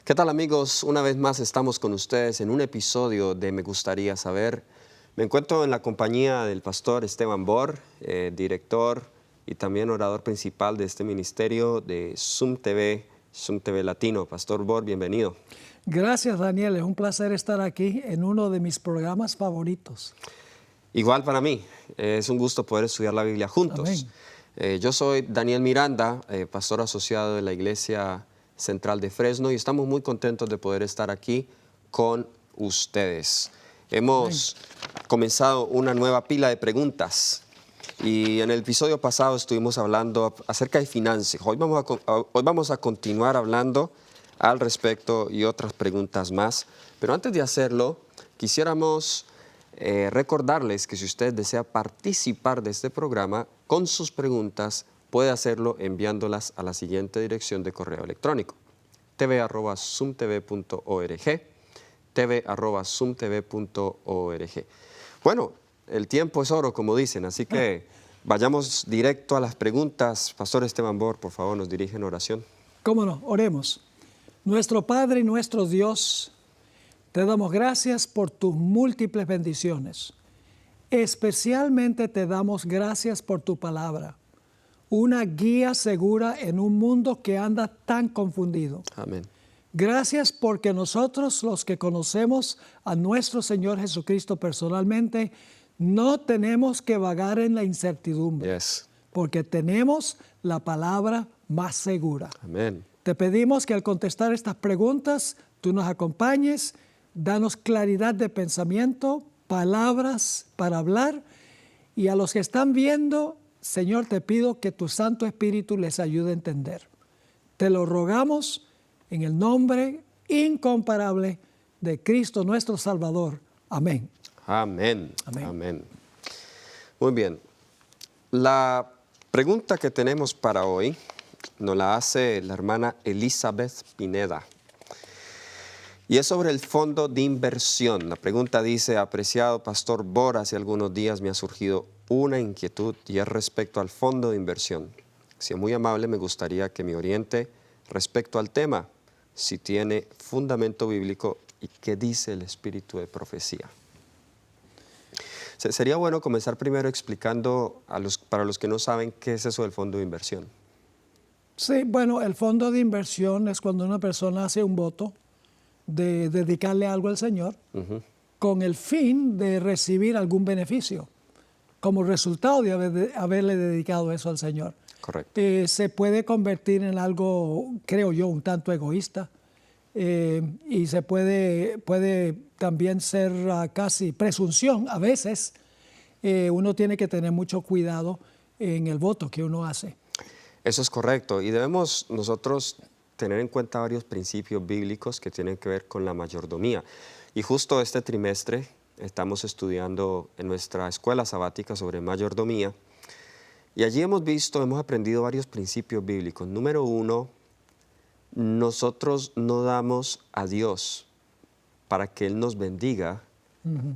¿Qué tal, amigos? Una vez más estamos con ustedes en un episodio de Me Gustaría Saber. Me encuentro en la compañía del pastor Esteban Bor, director y también orador principal de este ministerio de Zoom TV Latino. Pastor Bor, bienvenido. Gracias, Daniel. Es un placer estar aquí en uno de mis programas favoritos. Igual para mí, es un gusto poder estudiar la Biblia juntos. Yo soy Daniel Miranda, pastor asociado de la Iglesia Central de Fresno, y estamos muy contentos de poder estar aquí con ustedes. Hemos comenzado una nueva pila de preguntas y en el episodio pasado estuvimos hablando acerca de finanzas. Hoy vamos a continuar hablando al respecto y otras preguntas más, pero antes de hacerlo quisiéramos recordarles que si usted desea participar de este programa con sus preguntas, puede hacerlo enviándolas a la siguiente dirección de correo electrónico: tv@zoomtv.org, tv@zoomtv.org. Bueno, el tiempo es oro, como dicen, así que vayamos directo a las preguntas. Pastor Esteban Bor, por favor, nos dirige en oración. Cómo no, oremos. Nuestro Padre y nuestro Dios, te damos gracias por tus múltiples bendiciones. Especialmente te damos gracias por tu palabra, una guía segura en un mundo que anda tan confundido. Amén. Gracias porque nosotros, los que conocemos a nuestro Señor Jesucristo personalmente, no tenemos que vagar en la incertidumbre, Yes. porque tenemos la palabra más segura. Amén. Te pedimos que al contestar estas preguntas, tú nos acompañes, danos claridad de pensamiento, palabras para hablar, y a los que están viendo, Señor, te pido que tu Santo Espíritu les ayude a entender. Te lo rogamos en el nombre incomparable de Cristo nuestro Salvador. Amén. Amén. Amén. Amén. Muy bien. La pregunta que tenemos para hoy nos la hace la hermana Elizabeth Pineda. Y es sobre el fondo de inversión. La pregunta dice: apreciado Pastor Bor, hace algunos días me ha surgido una inquietud y es respecto al fondo de inversión. Si es muy amable, me gustaría que me oriente respecto al tema, si tiene fundamento bíblico y qué dice el espíritu de profecía. Sería bueno comenzar primero explicando para los que no saben qué es eso del fondo de inversión. Sí, bueno, el fondo de inversión es cuando una persona hace un voto de dedicarle algo al Señor con el fin de recibir algún beneficio como resultado de haberle dedicado eso al Señor. Correcto. Se puede convertir en algo, creo yo, un tanto egoísta, y se puede también ser casi presunción. A veces uno tiene que tener mucho cuidado en el voto que uno hace. Eso es correcto, y debemos nosotros tener en cuenta varios principios bíblicos que tienen que ver con la mayordomía. Y justo este trimestre estamos estudiando en nuestra escuela sabática sobre mayordomía, y allí hemos aprendido varios principios bíblicos. Número uno, nosotros no damos a Dios para que Él nos bendiga,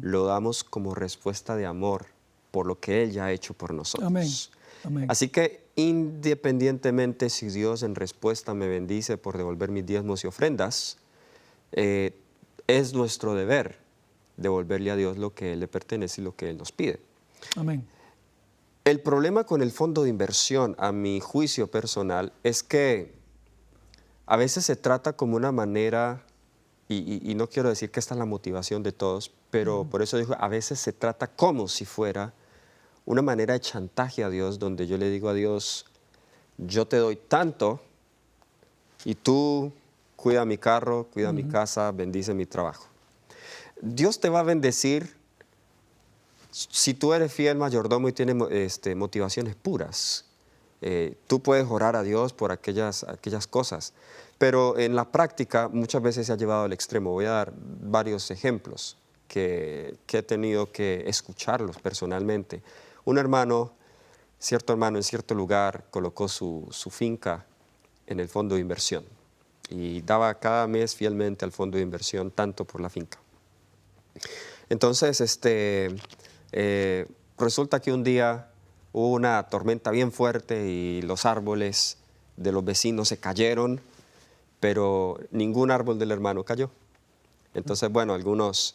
lo damos como respuesta de amor por lo que Él ya ha hecho por nosotros. Amén. Amén. Así que independientemente si Dios en respuesta me bendice por devolver mis diezmos y ofrendas, es nuestro deber devolverle a Dios lo que Él le pertenece y lo que Él nos pide. Amén. El problema con el fondo de inversión, a mi juicio personal, es que a veces se trata como una manera, y no quiero decir que esta es la motivación de todos, pero por eso digo, a veces se trata como si fuera una manera de chantaje a Dios, donde yo le digo a Dios: yo te doy tanto y tú cuida mi carro, cuida mi casa, bendice mi trabajo. Dios te va a bendecir si tú eres fiel mayordomo y tienes motivaciones puras. Tú puedes orar a Dios por aquellas cosas, pero en la práctica muchas veces se ha llevado al extremo. Voy a dar varios ejemplos que he tenido que escucharlos personalmente. Un hermano, cierto hermano en cierto lugar colocó su finca en el fondo de inversión y daba cada mes fielmente al fondo de inversión tanto por la finca. Entonces, resulta que un día hubo una tormenta bien fuerte y los árboles de los vecinos se cayeron pero ningún árbol del hermano cayó. Entonces, bueno, algunos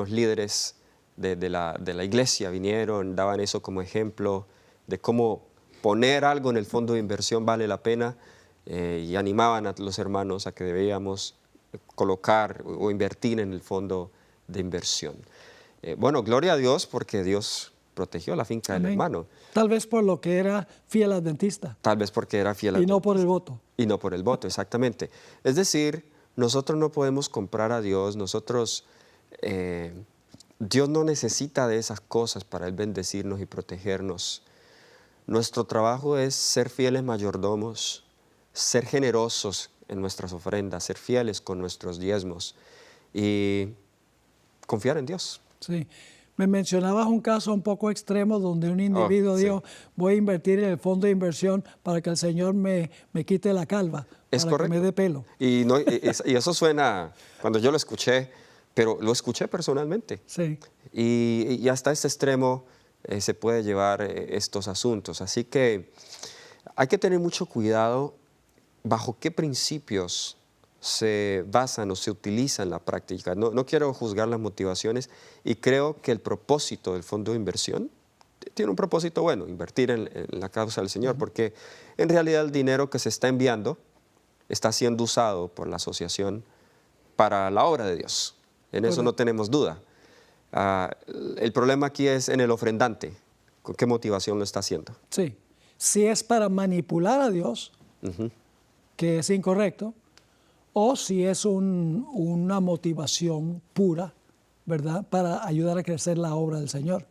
líderes de la iglesia vinieron, daban eso como ejemplo de cómo poner algo en el fondo de inversión vale la pena, y animaban a los hermanos a que debíamos colocar o invertir en el fondo de inversión. Bueno, gloria a Dios porque Dios protegió la finca del Amén. hermano. Tal vez por lo que era fiel adventista Tal vez porque era fiel y no por el voto. y no por el voto, exactamente. Es decir, nosotros no podemos comprar a Dios, Dios no necesita de esas cosas para Él bendecirnos y protegernos. Nuestro trabajo es ser fieles mayordomos, ser generosos en nuestras ofrendas, ser fieles con nuestros diezmos y confiar en Dios. Sí. Me mencionabas un caso un poco extremo donde un individuo sí. dijo, voy a invertir en el fondo de inversión para que el Señor me quite la calva, Es para correcto. que me dé pelo. Y eso suena, cuando yo lo escuché, pero lo escuché personalmente. Sí. Y hasta ese extremo se puede llevar estos asuntos. Así que hay que tener mucho cuidado bajo qué principios se basan o se utilizan en la práctica. No quiero juzgar las motivaciones y creo que el propósito del fondo de inversión tiene un propósito bueno, invertir en la causa del Señor, porque en realidad el dinero que se está enviando está siendo usado por la asociación para la obra de Dios. En eso no tenemos duda. El problema aquí es en el ofrendante. ¿Con qué motivación lo está haciendo? Sí. Si es para manipular a Dios, que es incorrecto, o si es una motivación pura, ¿verdad?, para ayudar a crecer la obra del Señor.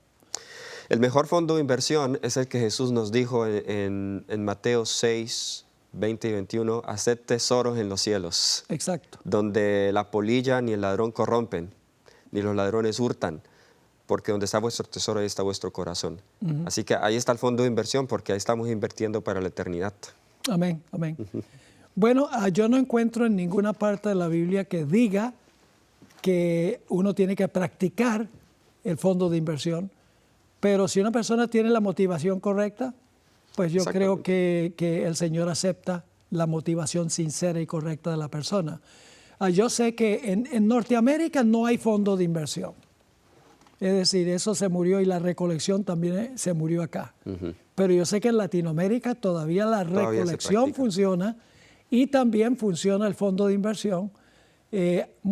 El mejor fondo de inversión es el que Jesús nos dijo en Mateo 6, 20 y 21, haced tesoros en los cielos. Exacto. Donde la polilla ni el ladrón corrompen, ni los ladrones hurtan, porque donde está vuestro tesoro, ahí está vuestro corazón. Así que ahí está el fondo de inversión, porque ahí estamos invirtiendo para la eternidad. Amén, amén. Bueno, yo no encuentro en ninguna parte de la Biblia que diga que uno tiene que practicar el fondo de inversión, pero si una persona tiene la motivación correcta, pues yo creo que el Señor acepta la motivación sincera y correcta de la persona. Yo sé que en Norteamérica no hay fondo de inversión. Es decir, eso se murió y la recolección también se murió acá. Pero yo sé que en Latinoamérica todavía la recolección funciona y también funciona el fondo de inversión.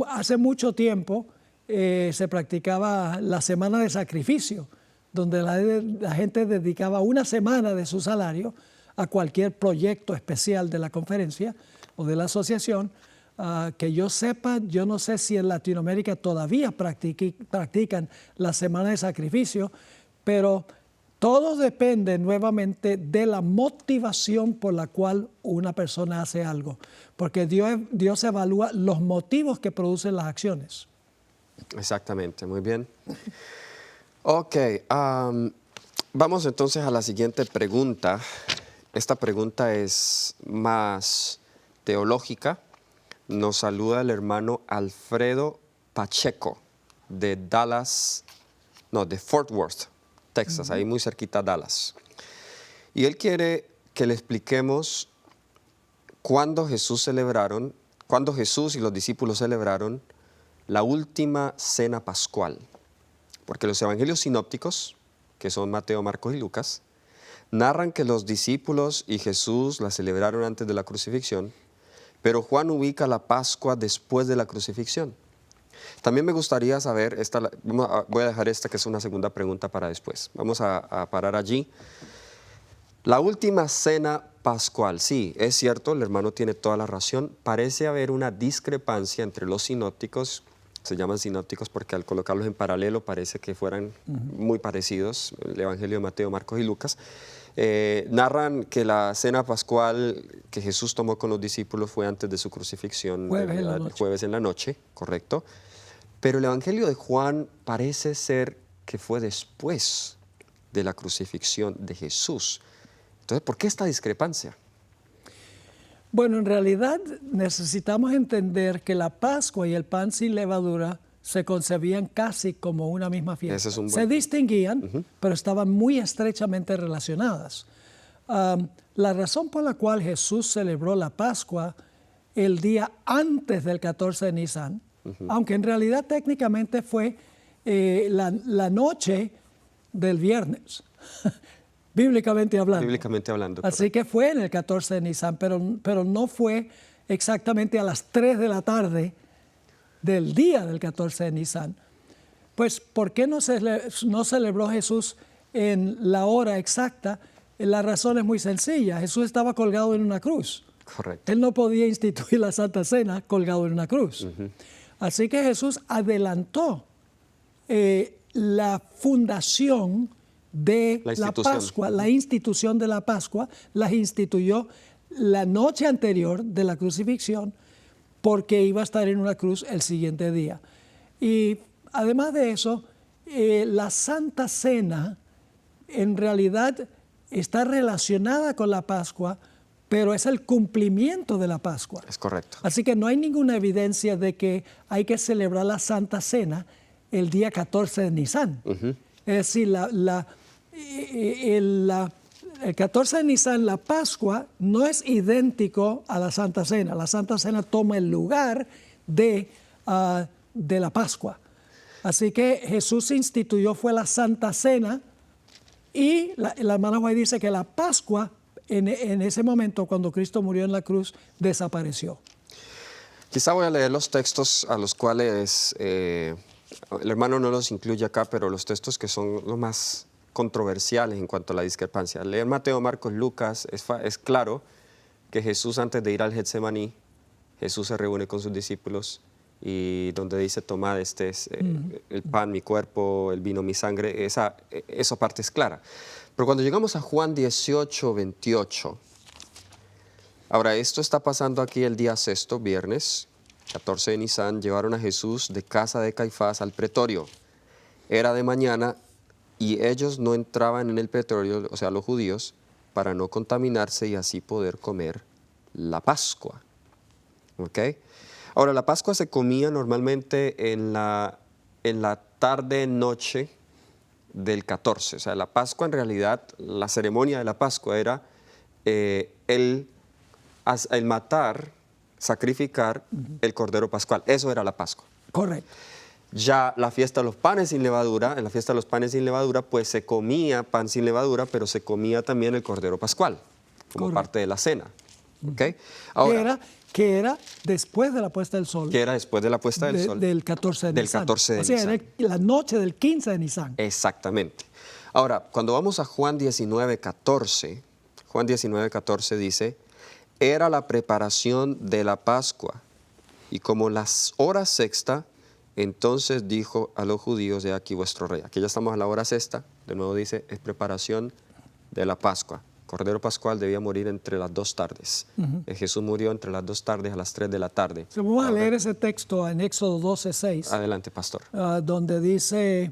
Hace mucho tiempo se practicaba la semana de sacrificio, donde la gente dedicaba una semana de su salario a cualquier proyecto especial de la conferencia o de la asociación. Que yo sepa, yo no sé si en Latinoamérica todavía practican la semana de sacrificio, pero todo depende nuevamente de la motivación por la cual una persona hace algo, porque Dios evalúa los motivos que producen las acciones. Exactamente, muy bien. Ok, vamos entonces a la siguiente pregunta. Esta pregunta es más teológica. Nos saluda el hermano Alfredo Pacheco de Fort Worth, Texas, ahí muy cerquita a Dallas. Y él quiere que le expliquemos cuándo Jesús y los discípulos celebraron la última cena pascual. Porque los evangelios sinópticos, que son Mateo, Marcos y Lucas, narran que los discípulos y Jesús la celebraron antes de la crucifixión, pero Juan ubica la Pascua después de la crucifixión. También me gustaría saber, voy a dejar esta que es una segunda pregunta para después. Vamos a parar allí. La última cena pascual, sí, es cierto, el hermano tiene toda la razón. Parece haber una discrepancia entre los sinópticos, se llaman sinópticos porque al colocarlos en paralelo parece que fueran muy parecidos, el Evangelio de Mateo, Marcos y Lucas. Narran que la cena pascual que Jesús tomó con los discípulos fue antes de su crucifixión, jueves en la noche, correcto. Pero el Evangelio de Juan parece ser que fue después de la crucifixión de Jesús. Entonces, ¿por qué esta discrepancia? Bueno, en realidad necesitamos entender que la Pascua y el pan sin levadura se concebían casi como una misma fiesta. Se distinguían, pero estaban muy estrechamente relacionadas. La razón por la cual Jesús celebró la Pascua el día antes del 14 de Nisan, aunque en realidad técnicamente fue la noche del viernes, bíblicamente hablando. Bíblicamente hablando. Así que fue en el 14 de Nisan, pero no fue exactamente a las 3 de la tarde del día del 14 de Nisan. Pues, ¿por qué no celebró Jesús en la hora exacta? La razón es muy sencilla. Jesús estaba colgado en una cruz. Correcto. Él no podía instituir la Santa Cena colgado en una cruz. Así que Jesús adelantó la fundación de la Pascua, la institución de la Pascua, la instituyó la noche anterior de la crucifixión porque iba a estar en una cruz el siguiente día. Y además de eso, la Santa Cena en realidad está relacionada con la Pascua, pero es el cumplimiento de la Pascua. Es correcto. Así que no hay ninguna evidencia de que hay que celebrar la Santa Cena el día 14 de Nisan. Es decir, el 14 de Nisan, la Pascua, no es idéntico a la Santa Cena. La Santa Cena toma el lugar de la Pascua. Así que Jesús instituyó fue la Santa Cena y la hermana White dice que la Pascua en ese momento, cuando Cristo murió en la cruz, desapareció. Quizá voy a leer los textos a los cuales, el hermano no los incluye acá, pero los textos que son los más controversiales en cuanto a la discrepancia. Leer Mateo, Marcos, Lucas, es claro que Jesús, antes de ir al Getsemaní, Jesús se reúne con sus discípulos y donde dice, tomad este es el pan, mi cuerpo, el vino, mi sangre, esa parte es clara. Pero cuando llegamos a Juan 18, 28, ahora esto está pasando aquí el día sexto, viernes, 14 de Nisan, llevaron a Jesús de casa de Caifás al pretorio. Era de mañana y ellos no entraban en el pretorio, o sea, los judíos, para no contaminarse y así poder comer la Pascua. ¿Ok? Ahora, la Pascua se comía normalmente en la tarde-noche del 14. O sea, la Pascua en realidad, la ceremonia de la Pascua era el matar, sacrificar el Cordero Pascual. Eso era la Pascua. Correcto. Ya la fiesta de los panes sin levadura, en la fiesta de los panes sin levadura, pues se comía pan sin levadura, pero se comía también el Cordero Pascual, como Correcto. parte de la cena. ¿Okay? Ahora, que era después de la puesta del sol. Que era después de la puesta del sol. Del 14 de del Nisan. 14 de o sea, Nisan. era la noche del 15 de Nisan. Exactamente. Ahora, cuando vamos a Juan 19, 14, Juan 19, 14 dice, era la preparación de la Pascua, y como las horas sexta, entonces dijo a los judíos, he aquí vuestro rey. Aquí ya estamos a la hora sexta, de nuevo dice, es preparación de la Pascua. Cordero Pascual debía morir entre las 2 tardes. Jesús murió entre las 2 tardes a las 3 de la tarde. Vamos a leer ese texto en Éxodo 12, 6. Adelante, pastor. Donde dice,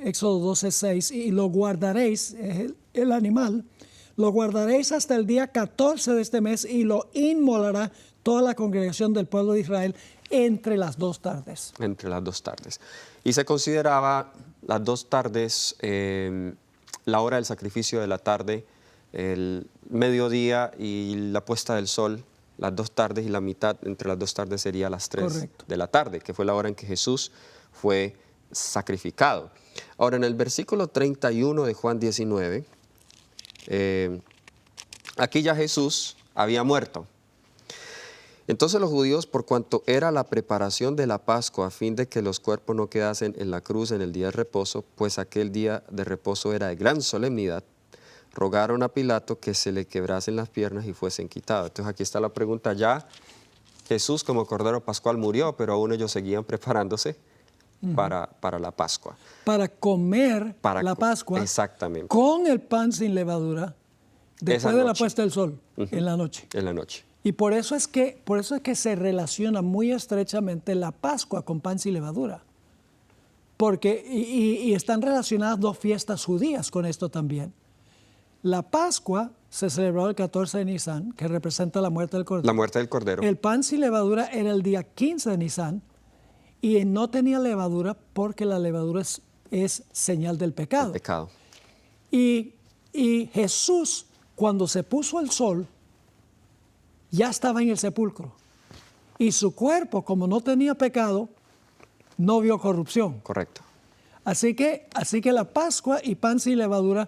Éxodo 12, 6, y lo guardaréis, el animal, lo guardaréis hasta el día 14 de este mes y lo inmolará toda la congregación del pueblo de Israel entre las 2 tardes. Entre las 2 tardes. Y se consideraba las 2 tardes, la hora del sacrificio de la tarde, el mediodía y la puesta del sol, las 2 tardes y la mitad entre las 2 tardes sería las 3 Correcto. de la tarde, que fue la hora en que Jesús fue sacrificado. Ahora, en el versículo 31 de Juan 19, aquí ya Jesús había muerto. Entonces los judíos, por cuanto era la preparación de la Pascua a fin de que los cuerpos no quedasen en la cruz en el día de reposo, pues aquel día de reposo era de gran solemnidad, rogaron a Pilato que se le quebrasen las piernas y fuesen quitados. Entonces aquí está la pregunta, ya Jesús como Cordero Pascual murió, pero aún ellos seguían preparándose para la Pascua. Para comer la Pascua. Exactamente. Con el pan sin levadura, después de la puesta del sol, en la noche. En la noche. Y por eso es que se relaciona muy estrechamente la Pascua con pan sin levadura. Porque, y están relacionadas 2 fiestas judías con esto también. La Pascua se celebró el 14 de Nisan, que representa la muerte del Cordero. La muerte del Cordero. El pan sin levadura era el día 15 de Nisan y no tenía levadura porque la levadura es señal del pecado. El pecado. Y Jesús, cuando se puso el sol, ya estaba en el sepulcro. Y su cuerpo, como no tenía pecado, no vio corrupción. Correcto. Así que la Pascua y pan sin levadura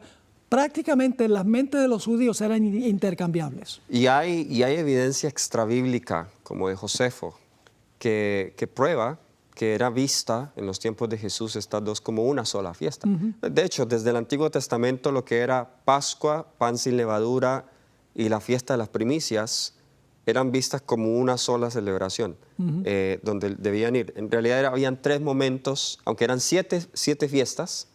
prácticamente en las mentes de los judíos eran intercambiables. Y hay evidencia extrabíblica, como de Josefo, que prueba que era vista en los tiempos de Jesús estas dos como una sola fiesta. De hecho, desde el Antiguo Testamento lo que era Pascua, pan sin levadura y la fiesta de las primicias eran vistas como una sola celebración, donde debían ir. En realidad habían 3 momentos, aunque eran 7 fiestas,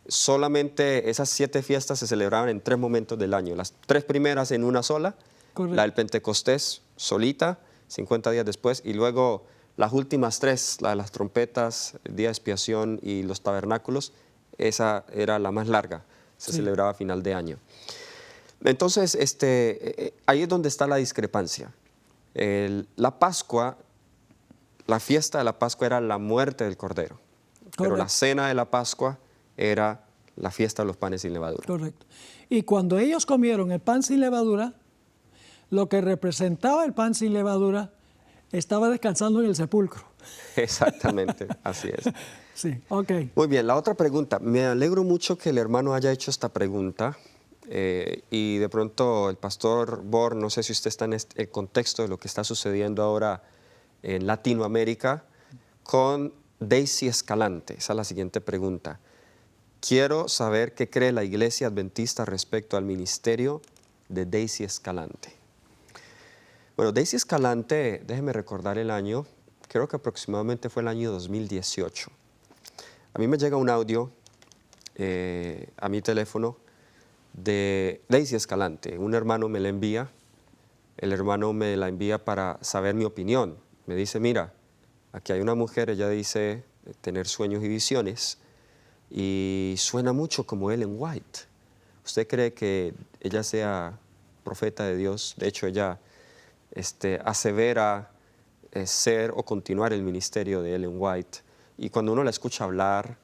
solamente esas 7 fiestas se celebraban en 3 momentos del año. Las 3 primeras en una sola, Correcto. la del Pentecostés solita, 50 días después, y luego las últimas 3, la de las trompetas, el día de expiación y los tabernáculos, esa era la más larga, se celebraba a final de año. Entonces, ahí es donde está la discrepancia. La Pascua, la fiesta de la Pascua era la muerte del Cordero, pero la cena de la Pascua era la fiesta de los panes sin levadura. Correcto. Y cuando ellos comieron el pan sin levadura, lo que representaba el pan sin levadura estaba descansando en el sepulcro. Exactamente, así es. Sí, ok. Muy bien, la otra pregunta. Me alegro mucho que el hermano haya hecho esta pregunta. Y de pronto el pastor Bor, no sé si usted está en el contexto de lo que está sucediendo ahora en Latinoamérica con Daisy Escalante. Esa es la siguiente pregunta. Quiero saber qué cree la Iglesia Adventista respecto al ministerio de Daisy Escalante. Bueno, Daisy Escalante, déjeme recordar el año, creo que aproximadamente fue el año 2018. A mí me llega un audio a mi teléfono de Daisy Escalante. Un hermano me la envía, el hermano me la envía para saber mi opinión. Me dice, mira, aquí hay una mujer, ella dice tener sueños y visiones y suena mucho como Ellen White. ¿Usted cree que ella sea profeta de Dios? De hecho, ella asevera ser o continuar el ministerio de Ellen White. Y cuando uno la escucha hablar,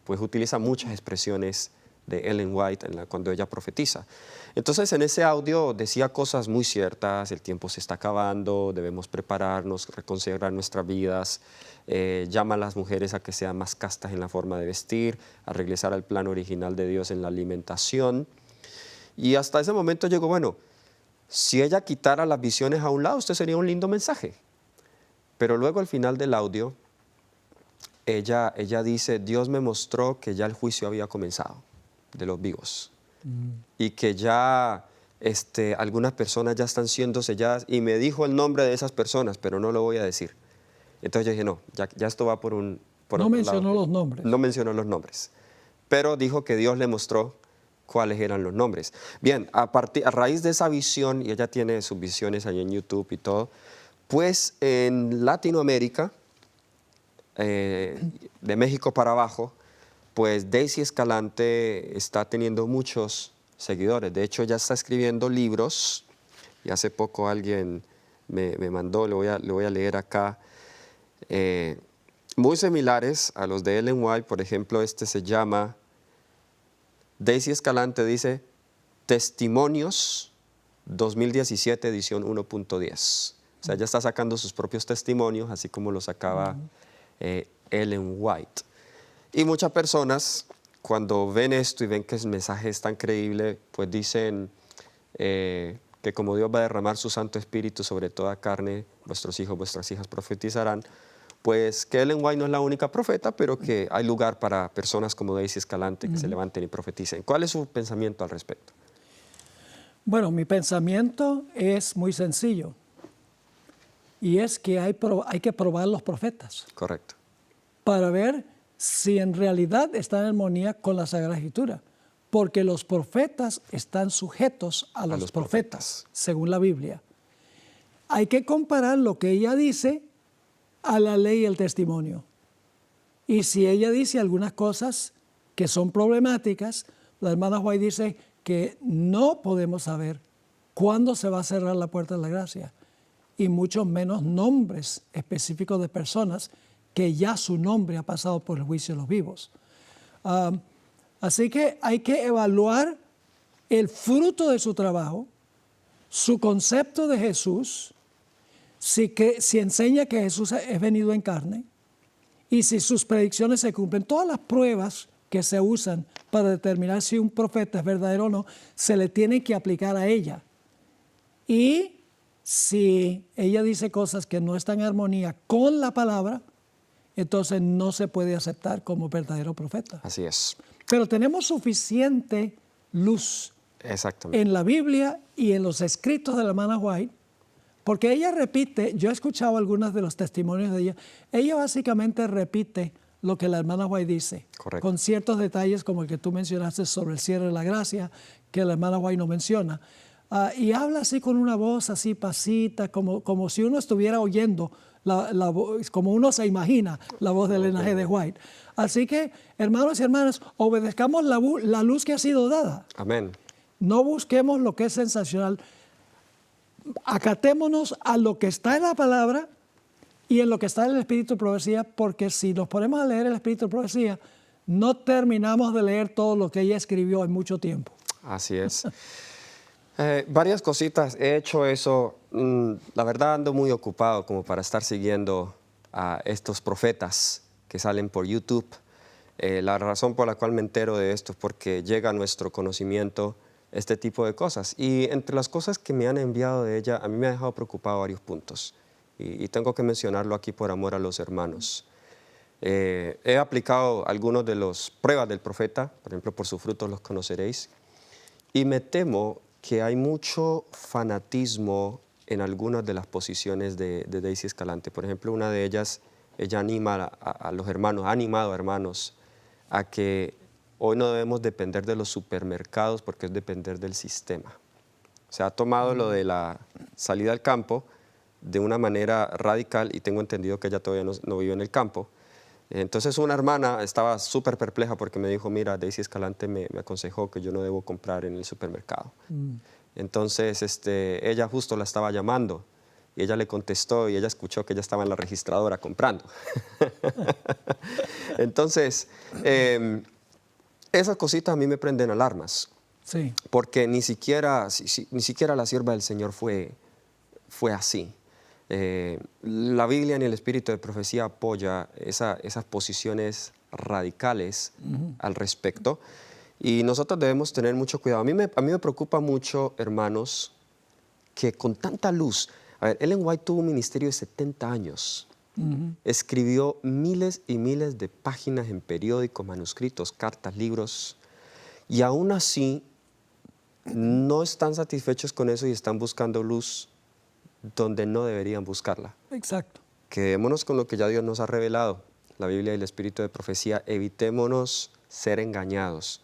pues utiliza muchas expresiones de Ellen White cuando ella profetiza. Entonces en ese audio decía cosas muy ciertas: el tiempo se está acabando, debemos prepararnos, reconsiderar nuestras vidas, llama a las mujeres a que sean más castas en la forma de vestir, a regresar al plan original de Dios en la alimentación. Y hasta ese momento llegó, bueno, si ella quitara las visiones a un lado, esto sería un lindo mensaje. Pero luego al final del audio, ella dice, Dios me mostró que ya el juicio había comenzado de los vivos y que ya algunas personas ya están siendo selladas, y me dijo el nombre de esas personas, pero no lo voy a decir. Entonces yo dije, no, ya esto va por No otro mencionó lado. los nombres. No mencionó los nombres, pero dijo que Dios le mostró cuáles eran los nombres. Bien, a raíz de esa visión, y ella tiene sus visiones ahí en YouTube y todo, pues en Latinoamérica, de México para abajo, pues Daisy Escalante está teniendo muchos seguidores. De hecho, ella está escribiendo libros, y hace poco alguien me mandó, le voy a leer acá, muy similares a los de Ellen White. Por ejemplo, se llama, Daisy Escalante dice, Testimonios 2017, edición 1.10. O sea, ella está sacando sus propios testimonios, así como lo sacaba Ellen White. Y muchas personas, cuando ven esto y ven que el mensaje es tan creíble, pues dicen que como Dios va a derramar su Santo Espíritu sobre toda carne, vuestros hijos, vuestras hijas profetizarán, pues que Ellen White no es la única profeta, pero que hay lugar para personas como Daisy Escalante que se levanten y profeticen. ¿Cuál es su pensamiento al respecto? Bueno, mi pensamiento es muy sencillo, y es que hay que probar los profetas Correcto. para ver si en realidad está en armonía con la Sagrada Escritura, porque los profetas están sujetos a los profetas, según la Biblia. Hay que comparar lo que ella dice a la ley y el testimonio. Y si ella dice algunas cosas que son problemáticas, la hermana White dice que no podemos saber cuándo se va a cerrar la puerta de la gracia, y mucho menos nombres específicos de personas que ya su nombre ha pasado por el juicio de los vivos. Así que hay que evaluar el fruto de su trabajo su concepto de Jesús, si enseña que Jesús es venido en carne y si sus predicciones se cumplen, todas las pruebas que se usan para determinar si un profeta es verdadero o no, se le tienen que aplicar a ella. Y si ella dice cosas que no están en armonía con la palabra, entonces no se puede aceptar como verdadero profeta. Así es. Pero tenemos suficiente luz Exactamente. en la Biblia y en los escritos de la hermana White, porque ella repite, yo he escuchado algunos de los testimonios de ella básicamente repite lo que la hermana White dice, Correcto. con ciertos detalles como el que tú mencionaste sobre el cierre de la gracia, que la hermana White no menciona, y habla así con una voz así pasita, como si uno estuviera oyendo, como uno se imagina la voz de Elena G. de White. Así que, hermanos y hermanas, obedezcamos la luz que ha sido dada. Amén. No busquemos lo que es sensacional. Acatémonos a lo que está en la palabra y en lo que está en el Espíritu de Profecía, porque si nos ponemos a leer el Espíritu de Profecía, no terminamos de leer todo lo que ella escribió en mucho tiempo. Así es. Varias cositas. He hecho eso. La verdad ando muy ocupado como para estar siguiendo a estos profetas que salen por YouTube. La razón por la cual me entero de esto es porque llega a nuestro conocimiento este tipo de cosas. Y entre las cosas que me han enviado de ella, a mí me ha dejado preocupado varios puntos. Y tengo que mencionarlo aquí por amor a los hermanos. He aplicado algunos de las pruebas del profeta, por ejemplo, por sus frutos los conoceréis. Y me temo que hay mucho fanatismo en algunas de las posiciones de Daisy Escalante. Por ejemplo, una de ellas, ella anima a los hermanos, ha animado a hermanos a que hoy no debemos depender de los supermercados porque es depender del sistema. Se ha tomado lo de la salida al campo de una manera radical y tengo entendido que ella todavía no vive en el campo. Entonces una hermana estaba súper perpleja porque me dijo, mira, Daisy Escalante me aconsejó que yo no debo comprar en el supermercado. Entonces ella justo la estaba llamando y ella le contestó y ella escuchó que ella estaba en la registradora comprando. Entonces, esas cositas a mí me prenden alarmas. Sí. Porque ni siquiera la sierva del Señor fue así. La Biblia ni el Espíritu de Profecía apoya esas posiciones radicales al respecto y nosotros debemos tener mucho cuidado. A mí me preocupa mucho, hermanos, que con tanta luz, a ver, Ellen White tuvo un ministerio de 70 años, escribió miles y miles de páginas en periódicos, manuscritos, cartas, libros y aún así no están satisfechos con eso y están buscando luz donde no deberían buscarla. Exacto. Quedémonos con lo que ya Dios nos ha revelado, la Biblia y el Espíritu de Profecía. Evitémonos ser engañados.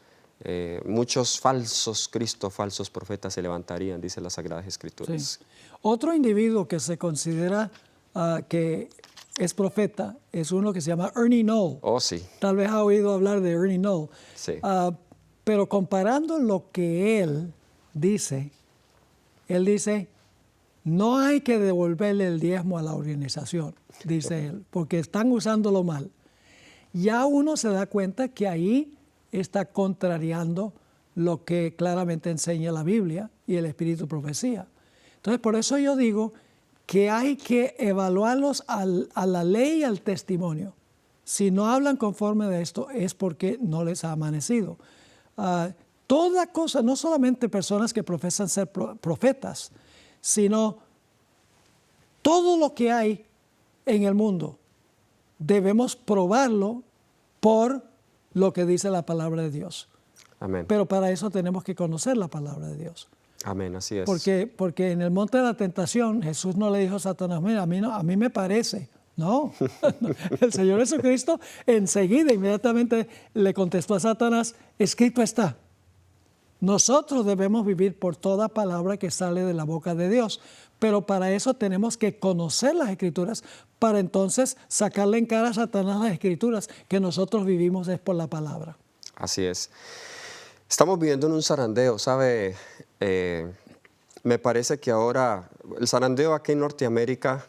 Muchos falsos Cristos, falsos profetas se levantarían, dice las Sagradas Escrituras. Sí. Otro individuo que se considera que es profeta es uno que se llama Ernie Knoll. Oh, sí. Tal vez ha oído hablar de Ernie Knoll. Sí. Pero comparando lo que él dice, no hay que devolverle el diezmo a la organización, dice él, porque están usándolo mal. Ya uno se da cuenta que ahí está contrariando lo que claramente enseña la Biblia y el Espíritu de Profecía. Entonces, por eso yo digo que hay que evaluarlos a la ley y al testimonio. Si no hablan conforme de esto, es porque no les ha amanecido. Toda cosa, no solamente personas que profesan ser profetas, sino todo lo que hay en el mundo, debemos probarlo por lo que dice la palabra de Dios. Amén. Pero para eso tenemos que conocer la palabra de Dios. Amén, así es. Porque en el monte de la tentación Jesús no le dijo a Satanás, mira, a mí me parece. No, el Señor Jesucristo enseguida, inmediatamente le contestó a Satanás, escrito está. Nosotros debemos vivir por toda palabra que sale de la boca de Dios, pero para eso tenemos que conocer las Escrituras, para entonces sacarle en cara a Satanás las Escrituras, que nosotros vivimos es por la palabra. Así es. Estamos viviendo en un zarandeo, ¿sabe? Me parece que ahora el zarandeo aquí en Norteamérica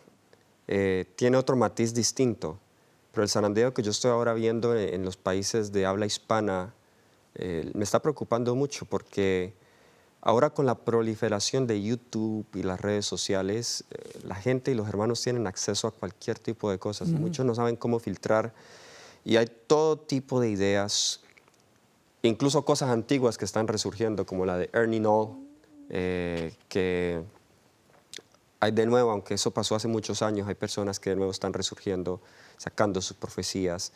tiene otro matiz distinto, pero el zarandeo que yo estoy ahora viendo en los países de habla hispana me está preocupando mucho porque ahora con la proliferación de YouTube y las redes sociales, la gente y los hermanos tienen acceso a cualquier tipo de cosas. Muchos no saben cómo filtrar y hay todo tipo de ideas, incluso cosas antiguas que están resurgiendo, como la de Ernie Knoll, que hay de nuevo, aunque eso pasó hace muchos años, hay personas que de nuevo están resurgiendo, sacando sus profecías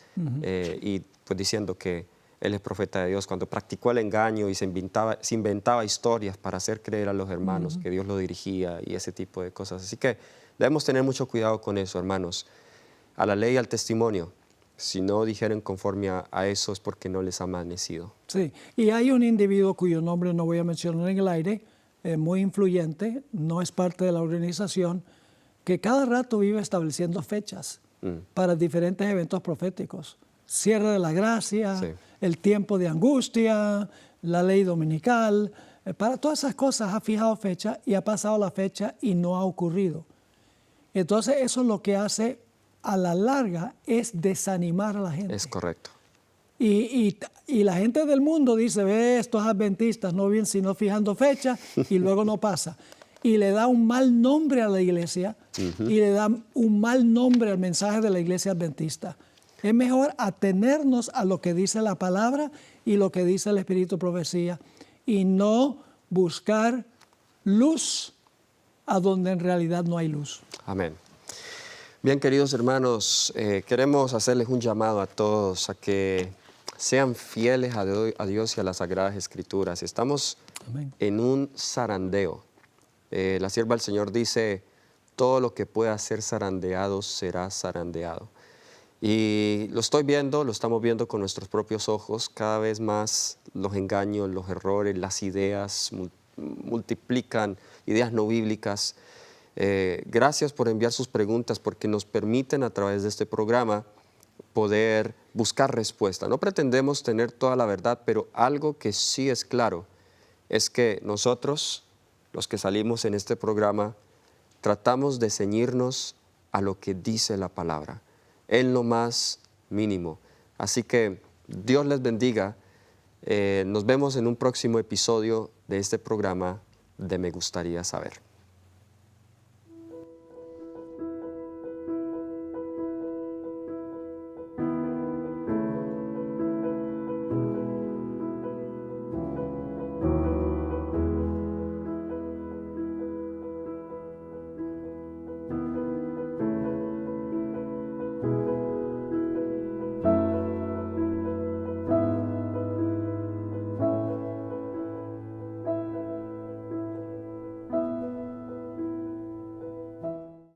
y pues diciendo que él es profeta de Dios, cuando practicó el engaño y se inventaba historias para hacer creer a los hermanos que Dios lo dirigía y ese tipo de cosas. Así que debemos tener mucho cuidado con eso, hermanos. A la ley y al testimonio, si no dijeren conforme a eso es porque no les ha amanecido. Sí, y hay un individuo cuyo nombre no voy a mencionar en el aire, muy influyente, no es parte de la organización, que cada rato vive estableciendo fechas para diferentes eventos proféticos. Cierre de la gracia, Sí. el tiempo de angustia, la ley dominical, para todas esas cosas ha fijado fecha y ha pasado la fecha y no ha ocurrido. Entonces eso lo que hace a la larga es desanimar a la gente. Es correcto. Y la gente del mundo dice, ve, estos adventistas no vienen sino fijando fecha y luego no pasa. Y le da un mal nombre a la iglesia y le da un mal nombre al mensaje de la iglesia adventista. Es mejor atenernos a lo que dice la palabra y lo que dice el Espíritu de Profecía y no buscar luz a donde en realidad no hay luz. Amén. Bien, queridos hermanos, queremos hacerles un llamado a todos a que sean fieles a Dios y a las Sagradas Escrituras. Estamos Amén. en un zarandeo. La sierva del Señor dice, todo lo que pueda ser zarandeado será zarandeado. Y lo estamos viendo con nuestros propios ojos, cada vez más los engaños, los errores, las ideas multiplican, ideas no bíblicas. Gracias por enviar sus preguntas porque nos permiten a través de este programa poder buscar respuesta. No pretendemos tener toda la verdad, pero algo que sí es claro es que nosotros, los que salimos en este programa, tratamos de ceñirnos a lo que dice la palabra, en lo más mínimo. Así que Dios les bendiga. Nos vemos en un próximo episodio de este programa de Me Gustaría Saber.